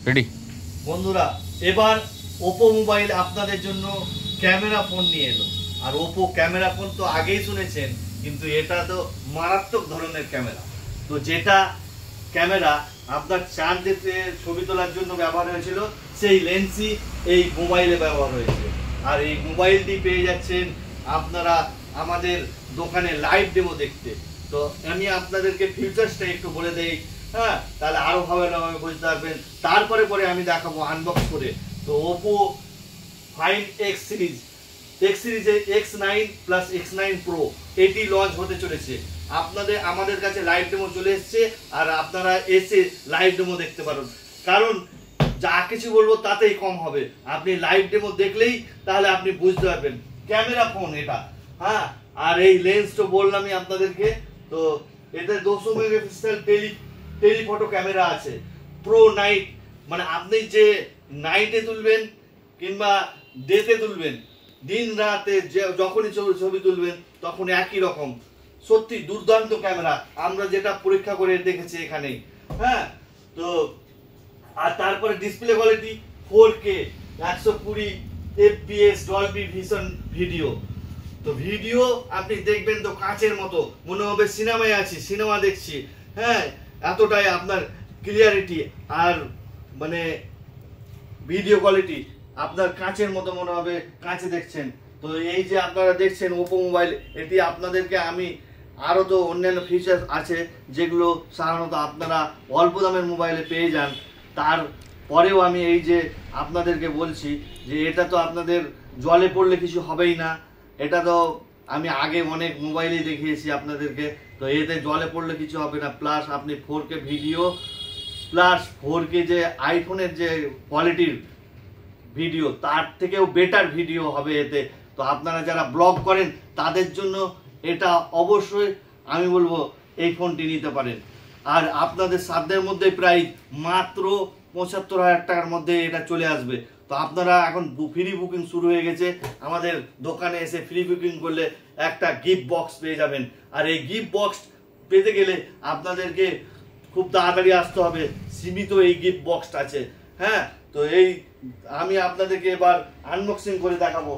Ready বন্ধুরা, এবার Oppo mobile আপনাদের জন্য ক্যামেরা ফোন নিয়ে এলো। আর ওপো ক্যামেরা ফোন তো আগেই শুনেছেন, কিন্তু এটা তো মারাত্মক ধরনের ক্যামেরা। তো যেটা ক্যামেরা আপনার চাঁদে ছবি তোলার জন্য ব্যবহার হয়েছিল, সেই লেন্সই এই মোবাইলে ব্যবহার হয়েছে। আর এই মোবাইলটি পেয়ে যাচ্ছেন আপনারা আমাদের দোকানে লাইভ ডেমো দেখতে। তো আমি আপনাদেরকে ফিচার্সটা একটু বলে দেই, হ্যাঁ, তাহলে আরো ভাবে বুঝতে পারবেন। তারপরে আমি দেখাবো আনবক্স করে। তো ওপো ফাইন এক্স সিরিজে X9 প্লাস X9 Pro এটি লঞ্চ হতে চলেছে। আমাদের কাছে লাইভ ডেমো চলে এসেছে, আর আপনারা এসে লাইভ ডেমো দেখতে পারেন। কারণ যা কিছু বলবো তাতেই কম হবে, আপনি লাইভ ডেমো দেখলেই তাহলে আপনি বুঝতে পারবেন। ক্যামেরা ফোন এটা, হ্যাঁ। আর এই লেন্স তো বললামই আপনাদেরকে। তো এতে 200 মেগাপিক্সেল টেলিফটো ক্যামেরা আছে। প্রো নাইট, মানে আপনি যে নাইটে তুলবেন কিংবা ডেতে তুলবেন, দিন রাতে যখনই ছবি তুলবেন তখন একই রকম। সত্যি দুর্দান্ত ক্যামেরা, আমরা যেটা পরীক্ষা করে দেখেছি এখানে, হ্যাঁ। তো আর তারপরে display quality 4K 120 FPS Dolby vision video. তো ভিডিও আপনি দেখবেন তো কাঁচের মতো মনে হবে সিনেমায় আছি, সিনেমা দেখছি, হ্যাঁ। এতটাই আপনার ক্লিয়ারিটি আর মানে ভিডিও কোয়ালিটি আপনার কাঁচের মতো মনে হবে, কাঁচে দেখছেন। তো এই যে আপনারা দেখছেন ওপো মোবাইল, এটি আপনাদেরকে আমি আরও তো অন্যান্য ফিচার্স আছে যেগুলো সাধারণত আপনারা অল্প দামের মোবাইলে পেয়ে যান। তারপরেও আমি এই যে আপনাদেরকে বলছি যে এটা তো আপনাদের জলে পড়লে কিছু হবেই না। এটা তো আমি আগে অনেক মোবাইলেই দেখিয়েছি আপনাদেরকে। তো এতে জলে পড়লে কিছু হবে না। প্লাস আপনি 4K ভিডিও প্লাস 4K যে আইফোনের যে কোয়ালিটির ভিডিও, তার থেকেও বেটার ভিডিও হবে এতে। তো আপনারা যারা ব্লগ করেন তাদের জন্য এটা অবশ্যই আমি বলবো এই ফোনটি নিতে পারেন। আর আপনাদের সাধ্যের মধ্যে প্রায় মাত্র 75,000 টাকার মধ্যে এটা চলে আসবে। তো আপনারা এখন ফ্রি বুকিং শুরু হয়ে গেছে। আমাদের দোকানে এসে ফ্রি বুকিং করলে একটা গিফট বক্স পেয়ে যাবেন। আর এই গিফট বক্স পেতে গেলে আপনাদেরকে খুব তাড়াতাড়ি আসতে হবে, সীমিত এই গিফট বক্সটা আছে, হ্যাঁ। তো এই আমি আপনাদেরকে এবার আনবক্সিং করে দেখাবো।